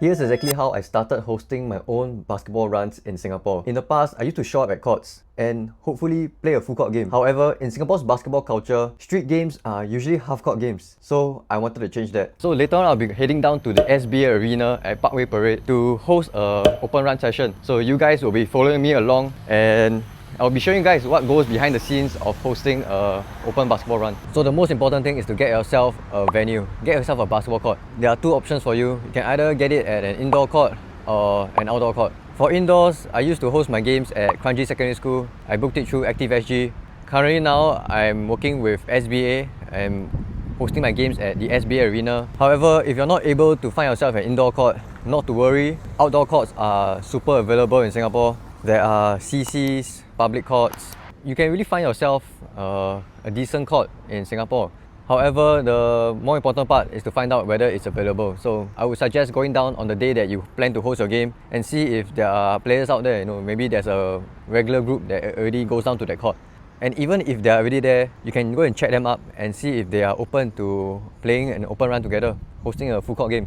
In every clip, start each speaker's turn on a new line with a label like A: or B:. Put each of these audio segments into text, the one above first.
A: Here's exactly how I started hosting my own basketball runs in Singapore. In the past, I used to show up at courts and hopefully play a full court game. However, in Singapore's basketball culture, street games are usually half court games. So I wanted to change that. So later on, I'll be heading down to the SBA Arena at Parkway Parade to host a open run session. So you guys will be following me along and I'll be showing you guys what goes behind the scenes of hosting an open basketball run. So the most important thing is to get yourself a venue. Get yourself a basketball court. There are two options for you. You can either get it at an indoor court or an outdoor court. For indoors, I used to host my games at Kranji Secondary School. I booked it through ActiveSG. Currently now, I'm working with SBA. I'm hosting my games at the SBA Arena. However, if you're not able to find yourself an indoor court, not to worry. Outdoor courts are super available in Singapore. There are CCs, public courts. You can really find yourself a decent court in Singapore. However, the more important part is to find out whether it's available. So I would suggest going down on the day that you plan to host your game and see if there are players out there. Maybe there's a regular group that already goes down to that court. And even if they're already there, you can go and check them up and see if they are open to playing an open run together, hosting a full court game.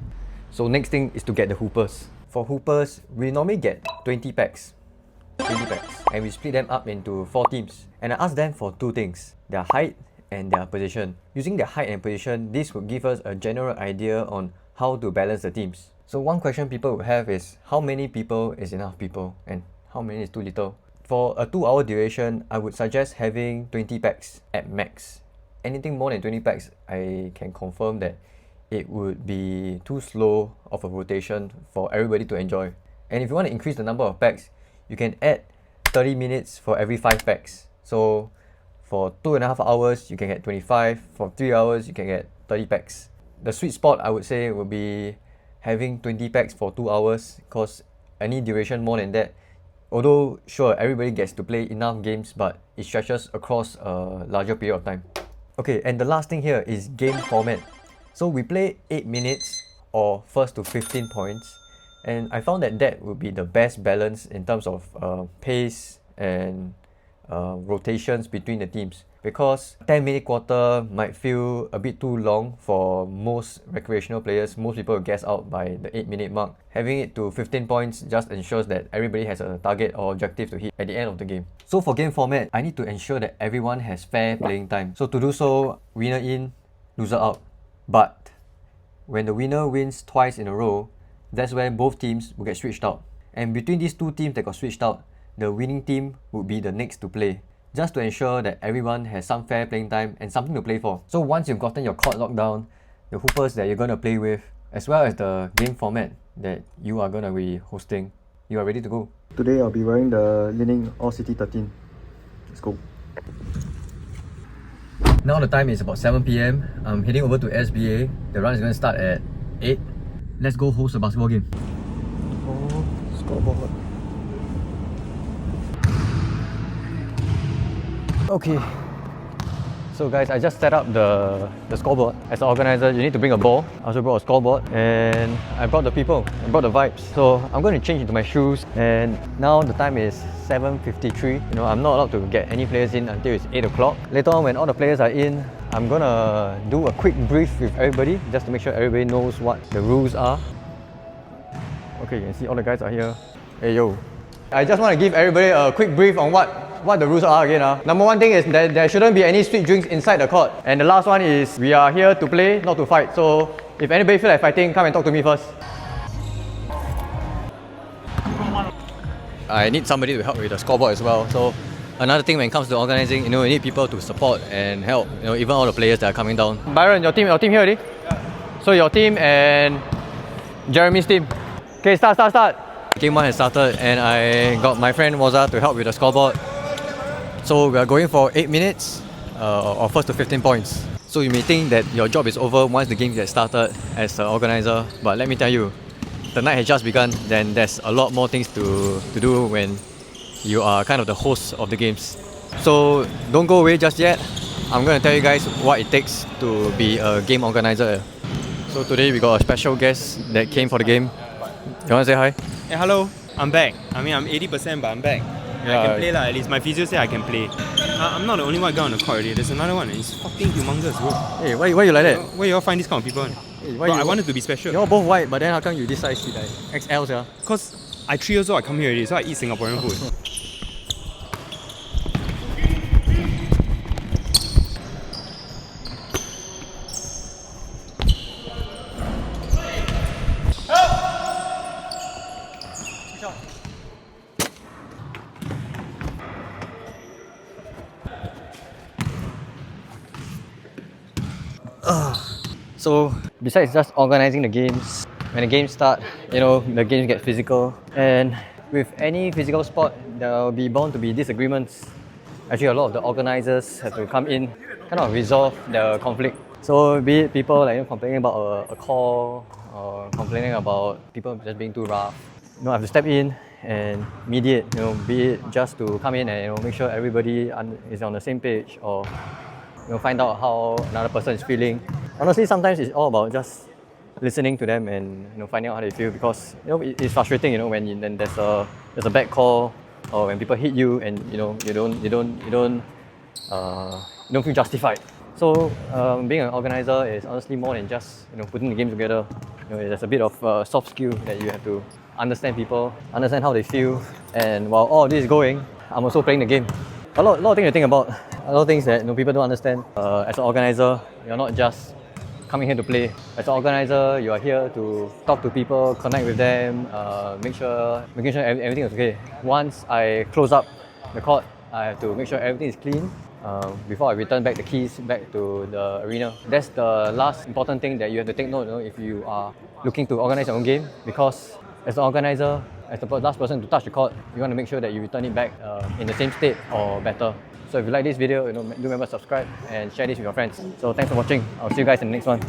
A: So next thing is to get the hoopers. For hoopers, we normally get 20 packs. And we split them up into 4 teams. And I asked them for 2 things: their height and their position. Using their height and position, this would give us a general idea on how to balance the teams. So one question people would have is, how many people is enough people and how many is too little? For a 2-hour duration, I would suggest having 20 packs at max. Anything more than 20 packs, I can confirm that it would be too slow of a rotation for everybody to enjoy. And if you want to increase the number of packs, you can add 30 minutes for every 5 packs. So for 2.5 hours, you can get 25. For 3 hours, you can get 30 packs. The sweet spot, I would say, would be having 20 packs for 2 hours, because any duration more than that, although sure, everybody gets to play enough games, but it stretches across a larger period of time. Okay, and the last thing here is game format. So we play 8 minutes or first to 15 points. And I found that would be the best balance in terms of pace and rotations between the teams. Because 10-minute quarter might feel a bit too long for most recreational players. Most people will gas out by the 8-minute mark. Having it to 15 points just ensures that everybody has a target or objective to hit at the end of the game. So for game format, I need to ensure that everyone has fair playing time. So to do so, winner in, loser out. But when the winner wins twice in a row, that's when both teams will get switched out. And between these 2 teams that got switched out, the winning team would be the next to play, just to ensure that everyone has some fair playing time and something to play for. So once you've gotten your court locked down, the hoopers that you're going to play with, as well as the game format that you are going to be hosting, you are ready to go. Today I'll be wearing the Li-Ning All City 13. Let's go. Now the time is about 7 PM. I'm heading over to SBA. The run is going to start at 8. Let's go host a basketball game. Oh, scoreboard. Okay. So guys, I just set up the scoreboard. As an organizer, you need to bring a ball. I also brought a scoreboard and I brought the people. I brought the vibes. So I'm going to change into my shoes, and now the time is 7:53. I'm not allowed to get any players in until it's 8 o'clock. Later on, when all the players are in, I'm gonna do a quick brief with everybody just to make sure everybody knows what the rules are. Okay, you can see all the guys are here. Hey yo. I just want to give everybody a quick brief on what the rules are again. Number 1 thing is that there shouldn't be any sweet drinks inside the court. And the last one is we are here to play, not to fight. So if anybody feel like fighting, come and talk to me first. I need somebody to help with the scoreboard as well. So another thing when it comes to organizing, you need people to support and help. Even all the players that are coming down. Byron, your team here already? Yeah. So your team and Jeremy's team. Okay, start. Game 1 has started and I got my friend Waza to help with the scoreboard. So we are going for 8 minutes or first to 15 points. So you may think that your job is over once the game gets started as an organizer, but let me tell you, the night has just begun. Then there's a lot more things to do when you are kind of the host of the games. So don't go away just yet. I'm going to tell you guys what it takes to be a game organizer. So today we got a special guest that came for the game. You want to say hi?
B: Hey, hello. I'm back. I'm 80%, but I'm back. Yeah, I can play at least. My physio said I can play. I'm not the only white guy on the court already. There's another one. It's fucking humongous, bro.
A: Hey, why you like that?
B: Where you all find this kind of people?
A: Why
B: Bro, I wanted to be special.
A: You're both white, but then how come you this size? Like XL, yeah?
B: Because I 3 years old, I come here already, so I eat Singaporean food.
A: So besides just organizing the games, when the games start, the games get physical. And with any physical sport, there will be bound to be disagreements. Actually, a lot of the organizers have to come in, kind of resolve the conflict. So be it people like complaining about a call, or complaining about people just being too rough. I have to step in and mediate. Be it just to come in and make sure everybody is on the same page, or find out how another person is feeling. Honestly, sometimes it's all about just listening to them and finding out how they feel, because it's frustrating when there's a bad call, or when people hit you and you don't feel justified. So being an organizer is honestly more than just putting the game together. There's a bit of soft skill that you have to understand people, understand how they feel, and while all of this is going, I'm also playing the game. A lot of things to think about, a lot of things that people don't understand. As an organizer, you're not just coming here to play. As an organizer, you are here to talk to people, connect with them, making sure everything is okay. Once I close up the court, I have to make sure everything is clean before I return back the keys back to the arena. That's the last important thing that you have to take note if you are looking to organize your own game, because as an organizer, as the last person to touch the court, you want to make sure that you return it back in the same state or better. So if you like this video, do remember to subscribe and share this with your friends. So thanks for watching. I'll see you guys in the next one.